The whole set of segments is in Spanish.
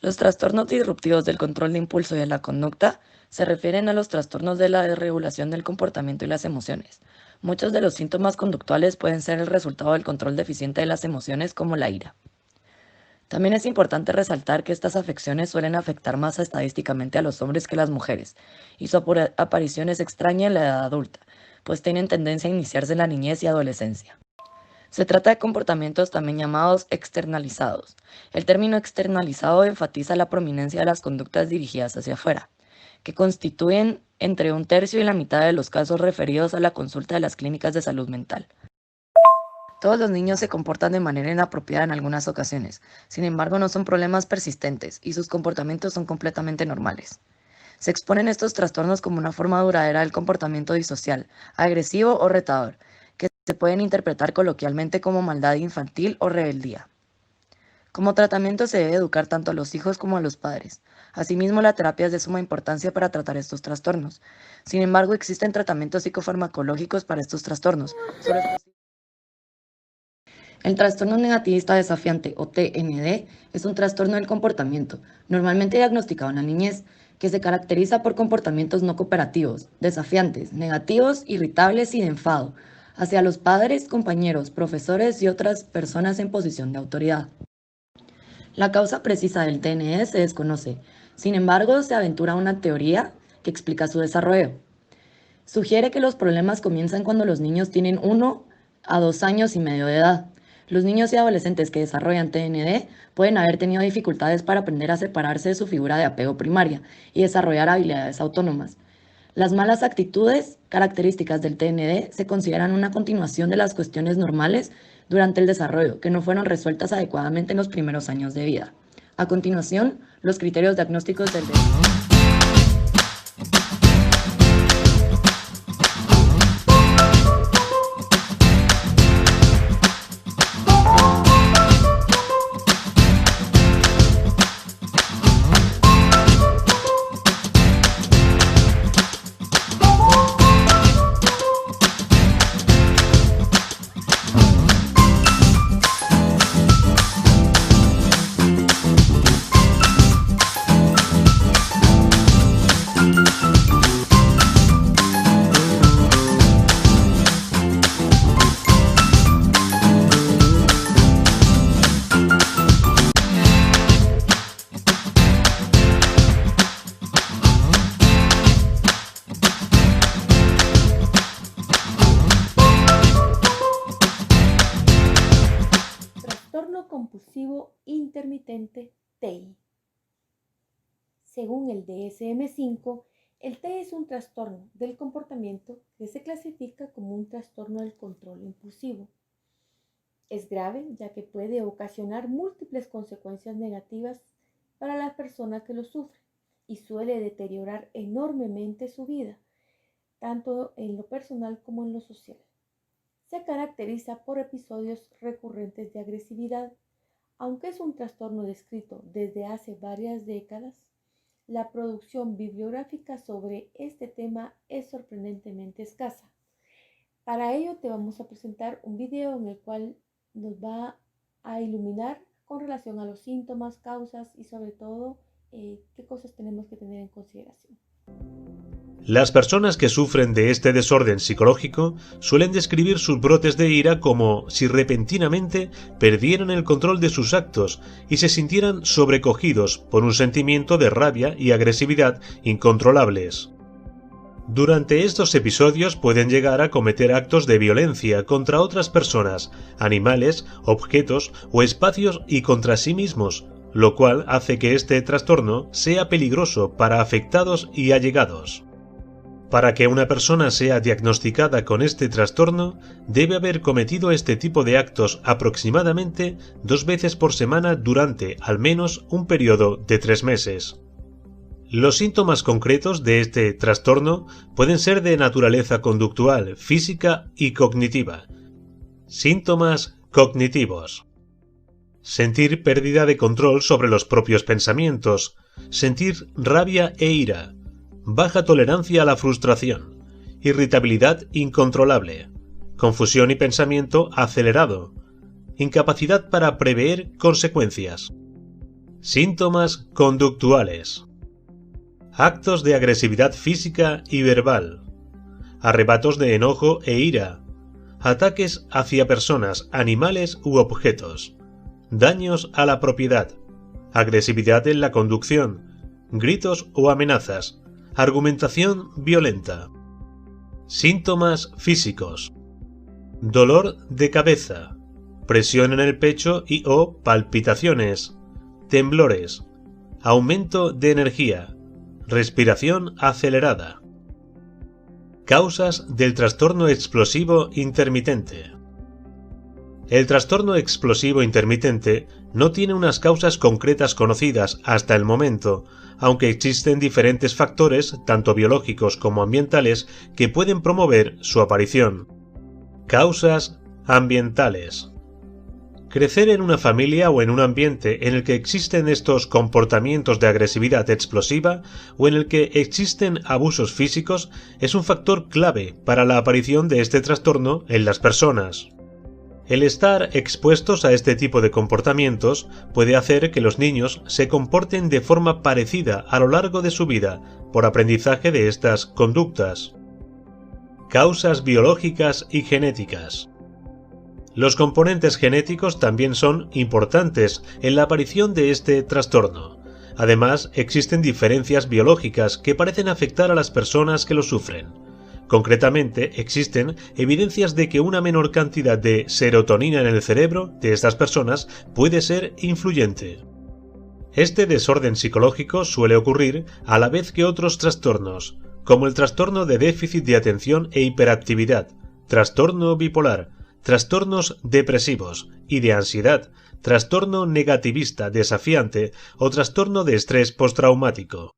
Los trastornos disruptivos del control de impulso y de la conducta se refieren a los trastornos de la desregulación del comportamiento y las emociones. Muchos de los síntomas conductuales pueden ser el resultado del control deficiente de las emociones, como la ira. También es importante resaltar que estas afecciones suelen afectar más estadísticamente a los hombres que a las mujeres, y su aparición es extraña en la edad adulta, pues tienen tendencia a iniciarse en la niñez y adolescencia. Se trata de comportamientos también llamados externalizados. El término externalizado enfatiza la prominencia de las conductas dirigidas hacia afuera, que constituyen entre un tercio y la mitad de los casos referidos a la consulta de las clínicas de salud mental. Todos los niños se comportan de manera inapropiada en algunas ocasiones, sin embargo no son problemas persistentes y sus comportamientos son completamente normales. Se exponen estos trastornos como una forma duradera del comportamiento disocial, agresivo o retador, que se pueden interpretar coloquialmente como maldad infantil o rebeldía. Como tratamiento se debe educar tanto a los hijos como a los padres. Asimismo, la terapia es de suma importancia para tratar estos trastornos. Sin embargo, existen tratamientos psicofarmacológicos para estos trastornos. El trastorno negativista desafiante o TND es un trastorno del comportamiento, normalmente diagnosticado en la niñez, que se caracteriza por comportamientos no cooperativos, desafiantes, negativos, irritables y de enfado, hacia los padres, compañeros, profesores y otras personas en posición de autoridad. La causa precisa del TND se desconoce, sin embargo, se aventura una teoría que explica su desarrollo. Sugiere que los problemas comienzan cuando los niños tienen 1 a 2 años y medio de edad. Los niños y adolescentes que desarrollan TND pueden haber tenido dificultades para aprender a separarse de su figura de apego primaria y desarrollar habilidades autónomas. Las malas actitudes, características del TND, se consideran una continuación de las cuestiones normales durante el desarrollo, que no fueron resueltas adecuadamente en los primeros años de vida. A continuación, los criterios diagnósticos del TND. Trastorno compulsivo intermitente TI. Según el DSM-5, el TI es un trastorno del comportamiento que se clasifica como un trastorno del control impulsivo. Es grave ya que puede ocasionar múltiples consecuencias negativas para la persona que lo sufre y suele deteriorar enormemente su vida, tanto en lo personal como en lo social. Se caracteriza por episodios recurrentes de agresividad. Aunque es un trastorno descrito desde hace varias décadas, la producción bibliográfica sobre este tema es sorprendentemente escasa. Para ello te vamos a presentar un video en el cual nos va a iluminar con relación a los síntomas, causas y sobre todo qué cosas tenemos que tener en consideración. Las personas que sufren de este desorden psicológico suelen describir sus brotes de ira como si repentinamente perdieran el control de sus actos y se sintieran sobrecogidos por un sentimiento de rabia y agresividad incontrolables. Durante estos episodios pueden llegar a cometer actos de violencia contra otras personas, animales, objetos o espacios y contra sí mismos, lo cual hace que este trastorno sea peligroso para afectados y allegados. Para que una persona sea diagnosticada con este trastorno, debe haber cometido este tipo de actos aproximadamente 2 veces por semana durante al menos un periodo de 3 meses. Los síntomas concretos de este trastorno pueden ser de naturaleza conductual, física y cognitiva. Síntomas cognitivos: sentir pérdida de control sobre los propios pensamientos, sentir rabia e ira, baja tolerancia a la frustración, irritabilidad incontrolable, confusión y pensamiento acelerado, incapacidad para prever consecuencias. Síntomas conductuales. Actos de agresividad física y verbal. Arrebatos de enojo e ira. Ataques hacia personas, animales u objetos. Daños a la propiedad. Agresividad en la conducción. Gritos o amenazas. Argumentación violenta. Síntomas físicos. Dolor de cabeza. Presión en el pecho y o palpitaciones. Temblores. Aumento de energía. Respiración acelerada. Causas del trastorno explosivo intermitente. El trastorno explosivo intermitente no tiene unas causas concretas conocidas hasta el momento, aunque existen diferentes factores, tanto biológicos como ambientales, que pueden promover su aparición. Causas ambientales. Crecer en una familia o en un ambiente en el que existen estos comportamientos de agresividad explosiva o en el que existen abusos físicos es un factor clave para la aparición de este trastorno en las personas. El estar expuestos a este tipo de comportamientos puede hacer que los niños se comporten de forma parecida a lo largo de su vida por aprendizaje de estas conductas. Causas biológicas y genéticas. Los componentes genéticos también son importantes en la aparición de este trastorno. Además, existen diferencias biológicas que parecen afectar a las personas que lo sufren. Concretamente, existen evidencias de que una menor cantidad de serotonina en el cerebro de estas personas puede ser influyente. Este desorden psicológico suele ocurrir a la vez que otros trastornos, como el trastorno de déficit de atención e hiperactividad, trastorno bipolar, trastornos depresivos y de ansiedad, trastorno negativista desafiante o trastorno de estrés postraumático.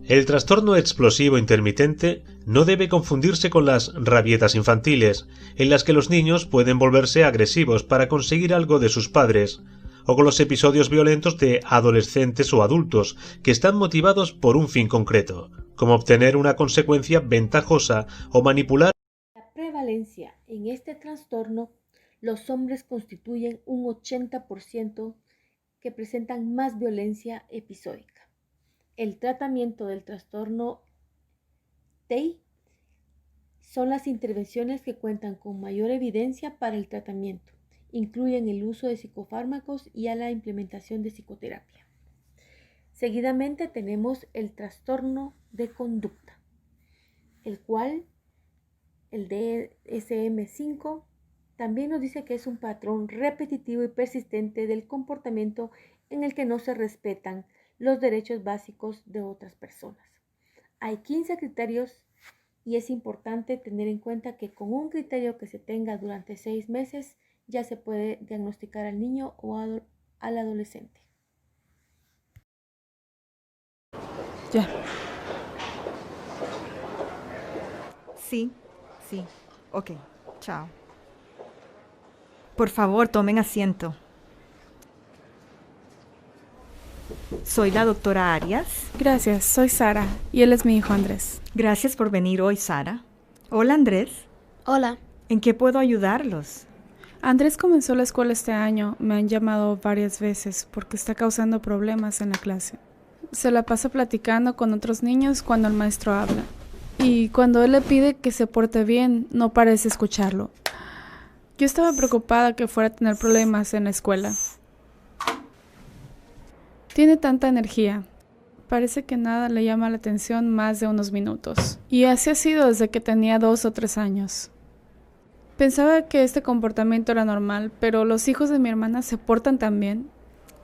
El trastorno explosivo intermitente no debe confundirse con las rabietas infantiles, en las que los niños pueden volverse agresivos para conseguir algo de sus padres, o con los episodios violentos de adolescentes o adultos que están motivados por un fin concreto, como obtener una consecuencia ventajosa o manipular. La prevalencia en este trastorno, los hombres constituyen un 80% que presentan más violencia episódica. El tratamiento del trastorno TEI son las intervenciones que cuentan con mayor evidencia para el tratamiento. Incluyen el uso de psicofármacos y a la implementación de psicoterapia. Seguidamente tenemos el trastorno de conducta, el cual el DSM-5 también nos dice que es un patrón repetitivo y persistente del comportamiento en el que no se respetan los derechos básicos de otras personas. Hay 15 criterios y es importante tener en cuenta que con un criterio que se tenga durante 6 meses ya se puede diagnosticar al niño o al adolescente. Ya. Sí. Ok, chao. Por favor, tomen asiento. Soy la doctora Arias. Gracias, soy Sara y él es mi hijo Andrés. Gracias por venir hoy, Sara. Hola, Andrés. Hola. ¿En qué puedo ayudarlos? Andrés comenzó la escuela este año. Me han llamado varias veces porque está causando problemas en la clase. Se la pasa platicando con otros niños cuando el maestro habla. Y cuando él le pide que se porte bien, no parece escucharlo. Yo estaba preocupada que fuera a tener problemas en la escuela. Tiene tanta energía. Parece que nada le llama la atención más de unos minutos. Y así ha sido desde que tenía 2 o 3 años. Pensaba que este comportamiento era normal, pero los hijos de mi hermana se portan tan bien.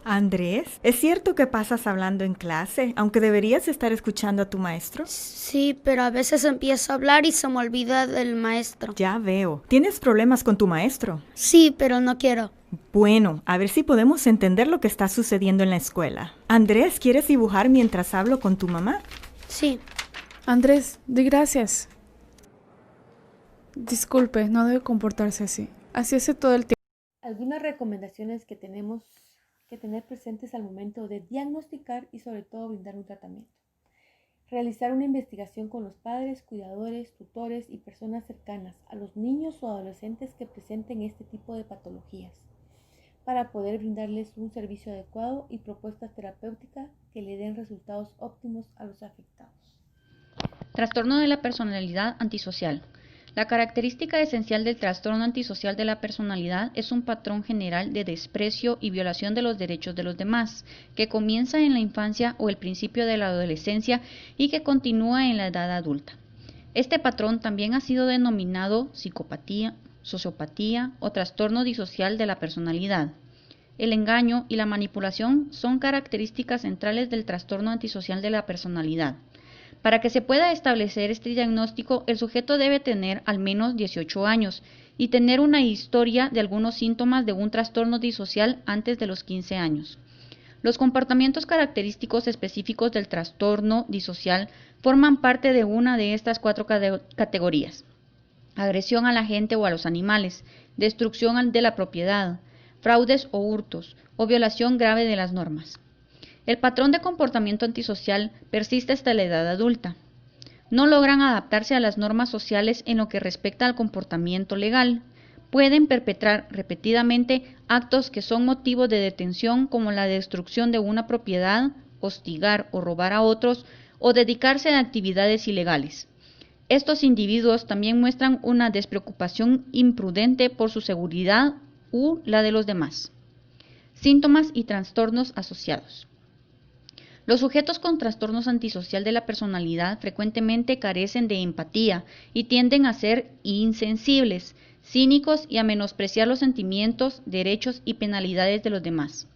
Andrés, ¿es cierto que pasas hablando en clase, aunque deberías estar escuchando a tu maestro? Sí, pero a veces empiezo a hablar y se me olvida del maestro. Ya veo. ¿Tienes problemas con tu maestro? Sí, pero no quiero. Bueno, a ver si podemos entender lo que está sucediendo en la escuela. Andrés, ¿quieres dibujar mientras hablo con tu mamá? Sí. Andrés, di gracias. Disculpe, no debe comportarse así. Así hace todo el tiempo. Algunas recomendaciones que tenemos que tener presentes al momento de diagnosticar y sobre todo brindar un tratamiento. Realizar una investigación con los padres, cuidadores, tutores y personas cercanas a los niños o adolescentes que presenten este tipo de patologías. para poder brindarles un servicio adecuado y propuestas terapéuticas que le den resultados óptimos a los afectados. Trastorno de la personalidad antisocial. La característica esencial del trastorno antisocial de la personalidad es un patrón general de desprecio y violación de los derechos de los demás, que comienza en la infancia o el principio de la adolescencia y que continúa en la edad adulta. Este patrón también ha sido denominado psicopatía, sociopatía o trastorno disocial de la personalidad. El engaño y la manipulación son características centrales del trastorno antisocial de la personalidad. Para que se pueda establecer este diagnóstico, el sujeto debe tener al menos 18 años y tener una historia de algunos síntomas de un trastorno disocial antes de los 15 años. Los comportamientos característicos específicos del trastorno disocial forman parte de una de estas 4 categorías: agresión a la gente o a los animales, destrucción de la propiedad, fraudes o hurtos, o violación grave de las normas. El patrón de comportamiento antisocial persiste hasta la edad adulta. No logran adaptarse a las normas sociales en lo que respecta al comportamiento legal. Pueden perpetrar repetidamente actos que son motivo de detención, como la destrucción de una propiedad, hostigar o robar a otros, o dedicarse a actividades ilegales. Estos individuos también muestran una despreocupación imprudente por su seguridad u la de los demás. Síntomas y trastornos asociados. Los sujetos con trastornos antisocial de la personalidad frecuentemente carecen de empatía y tienden a ser insensibles, cínicos y a menospreciar los sentimientos, derechos y penalidades de los demás.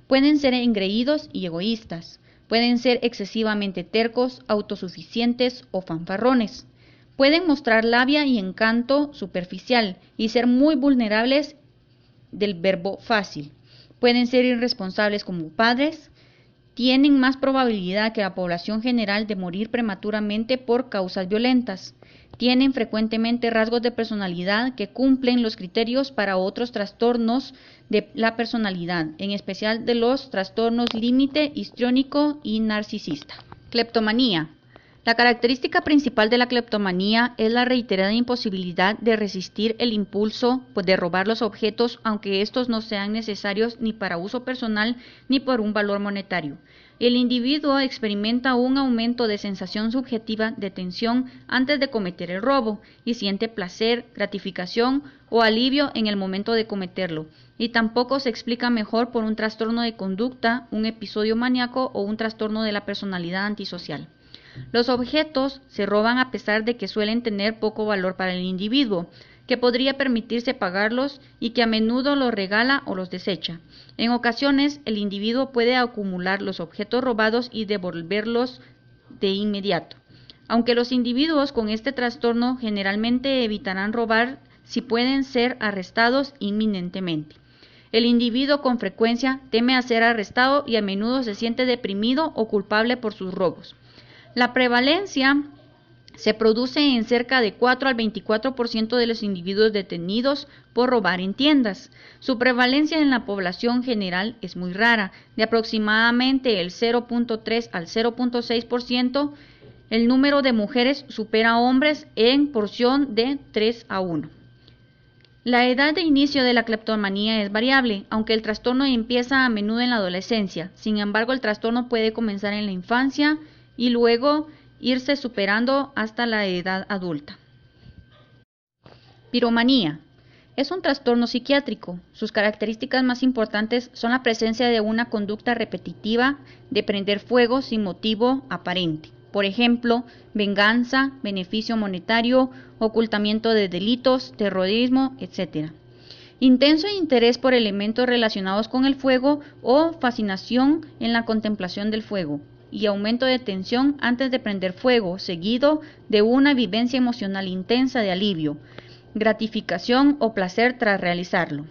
Pueden ser engreídos y egoístas. Pueden ser excesivamente tercos, autosuficientes o fanfarrones. Pueden mostrar labia y encanto superficial y ser muy vulnerables del verbo fácil. Pueden ser irresponsables como padres. Tienen más probabilidad que la población general de morir prematuramente por causas violentas. Tienen frecuentemente rasgos de personalidad que cumplen los criterios para otros trastornos de la personalidad, en especial de los trastornos límite, histriónico y narcisista. Cleptomanía. La característica principal de la cleptomanía es la reiterada imposibilidad de resistir el impulso de robar los objetos, aunque estos no sean necesarios ni para uso personal ni por un valor monetario. El individuo experimenta un aumento de sensación subjetiva de tensión antes de cometer el robo y siente placer, gratificación o alivio en el momento de cometerlo, y tampoco se explica mejor por un trastorno de conducta, un episodio maníaco o un trastorno de la personalidad antisocial. Los objetos se roban a pesar de que suelen tener poco valor para el individuo, que podría permitirse pagarlos y que a menudo los regala o los desecha. En ocasiones, el individuo puede acumular los objetos robados y devolverlos de inmediato. Aunque los individuos con este trastorno generalmente evitarán robar si pueden ser arrestados inminentemente. El individuo con frecuencia teme a ser arrestado y a menudo se siente deprimido o culpable por sus robos. La prevalencia se produce en cerca de 4 al 24% de los individuos detenidos por robar en tiendas. Su prevalencia en la población general es muy rara, de aproximadamente el 0.3 al 0.6%. El número de mujeres supera a hombres en porción de 3 a 1. La edad de inicio de la cleptomanía es variable, aunque el trastorno empieza a menudo en la adolescencia. Sin embargo, el trastorno puede comenzar en la infancia y luego irse superando hasta la edad adulta. Piromanía. Es un trastorno psiquiátrico. Sus características más importantes son la presencia de una conducta repetitiva de prender fuego sin motivo aparente. Por ejemplo, venganza, beneficio monetario, ocultamiento de delitos, terrorismo, etc. Intenso interés por elementos relacionados con el fuego o fascinación en la contemplación del fuego, y aumento de tensión antes de prender fuego, seguido de una vivencia emocional intensa de alivio, gratificación o placer tras realizarlo.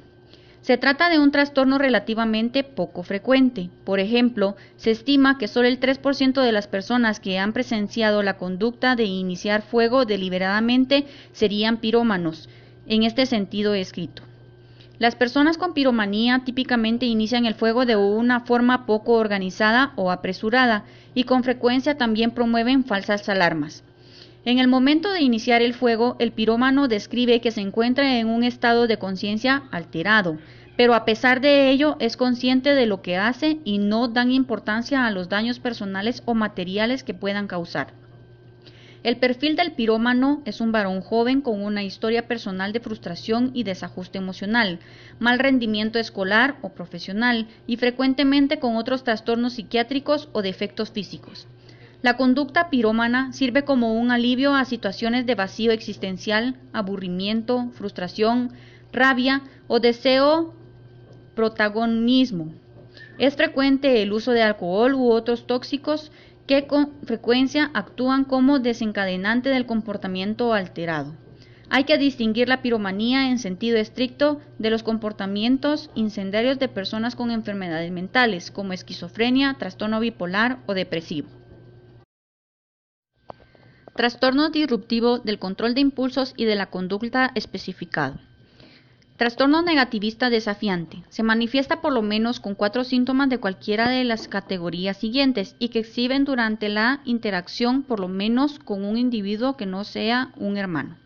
Se trata de un trastorno relativamente poco frecuente. Por ejemplo, se estima que solo el 3% de las personas que han presenciado la conducta de iniciar fuego deliberadamente serían pirómanos, en este sentido escrito. Las personas con piromanía típicamente inician el fuego de una forma poco organizada o apresurada y con frecuencia también promueven falsas alarmas. En el momento de iniciar el fuego, el pirómano describe que se encuentra en un estado de conciencia alterado, pero a pesar de ello es consciente de lo que hace y no dan importancia a los daños personales o materiales que puedan causar. El perfil del pirómano es un varón joven con una historia personal de frustración y desajuste emocional, mal rendimiento escolar o profesional y frecuentemente con otros trastornos psiquiátricos o defectos físicos. La conducta pirómana sirve como un alivio a situaciones de vacío existencial, aburrimiento, frustración, rabia o deseo protagonismo. Es frecuente el uso de alcohol u otros tóxicos que con frecuencia actúan como desencadenante del comportamiento alterado. Hay que distinguir la piromanía en sentido estricto de los comportamientos incendiarios de personas con enfermedades mentales, como esquizofrenia, trastorno bipolar o depresivo. Trastorno disruptivo del control de impulsos y de la conducta especificado. Trastorno negativista desafiante. Se manifiesta por lo menos con 4 síntomas de cualquiera de las categorías siguientes y que exhiben durante la interacción por lo menos con un individuo que no sea un hermano.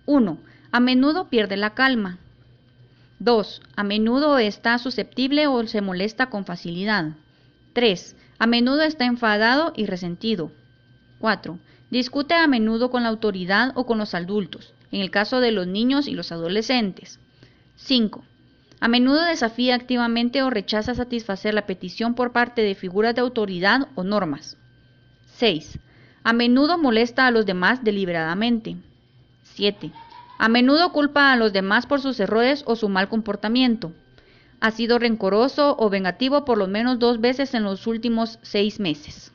1. A menudo pierde la calma. 2. A menudo está susceptible o se molesta con facilidad. 3. A menudo está enfadado y resentido. 4. Discute a menudo con la autoridad o con los adultos, en el caso de los niños y los adolescentes. 5. A menudo desafía activamente o rechaza satisfacer la petición por parte de figuras de autoridad o normas. 6. A menudo molesta a los demás deliberadamente. 7. A menudo culpa a los demás por sus errores o su mal comportamiento. Ha sido rencoroso o vengativo por lo menos 2 veces en los últimos 6 meses.